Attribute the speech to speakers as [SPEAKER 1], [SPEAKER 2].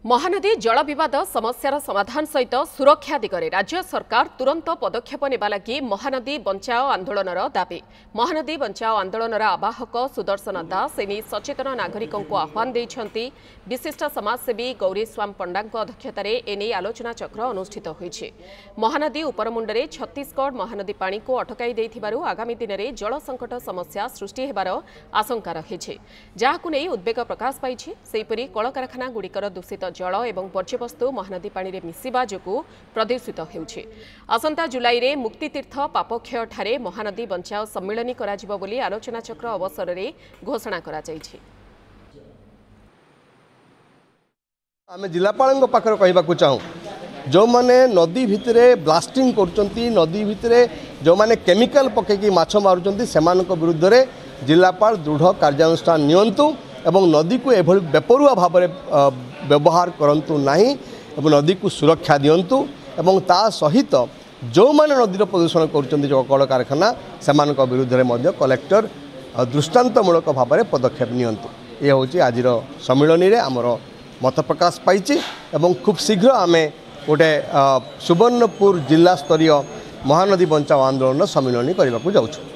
[SPEAKER 1] महानदी जल विवाद समस्यार समाधान सहित सुरक्षा दिगरे राज्य सरकार तुरंत पदक्षेप नेबा लागि महानदी बंचाओ आंदोलनर दाबी। महानदी बंचाओ आंदोलनर आवाहक सुदर्शन दास एने सचेतन नागरिकों को आह्वान दैछन्ति। विशिष्ट समाजसेवी गौरीस्वाम पंडाको अध्यक्षतार एने आलोचना चक्र अनुष्ठित होइछि। महानदी उपरमुंडरे छत्तीसगढ़ महानदी पानी को अटकाई दैथिबारु आगामी दिन में जल संकट समस्या सृष्टि हेबार आशंका रहिछि, जाहाकु नै उद्वेग प्रकाश पाइछि। सेहिपरि कलकारखाना गुड़िकर दूषित जल एवं वर्ज्यवस्तु महानदी पानी रे मिसिबा जोगु प्रदूषित हेउछि। आसंता जुलाई रे मुक्तितीर्थ पापक्षय ठारे महानदी बंचाओ सम्मेलन कराजिबो बोली आलोचना चक्र अवसर रे घोषणा करा जाइछि।
[SPEAKER 2] आमे जिलापाल पाखर कहबाकू चाहूँ जो माने नदी भितरे ब्लास्टिंग करचंती, नदी भितरे जो माने केमिकल पकेकी माछ मारुचंती सेमानक विरुद्ध रे जिलापाल दृढ़ कार्यानुष्ठान नियंतु एवं नदी को एभली बेपरुआ भाव में व्यवहार करंतु नहीं एवं नदी को सुरक्षा दियंतु एवं ता सहित जो माने नदी प्रदूषण करचंती जो कल कारखाना सेमानक विरुद्ध रे मध्य कलेक्टर दृष्टांतमूलक भाव में पदक्षेप नियंतु। ये होची आजिर सम्मेलन रे आमर मत प्रकाश पाइछि एवं खूब शीघ्र आमे गोटे सुवर्णपुर जिला स्तरीय महानदी बंचाओ आंदोलन सम्मेलन करने को जाऊँ।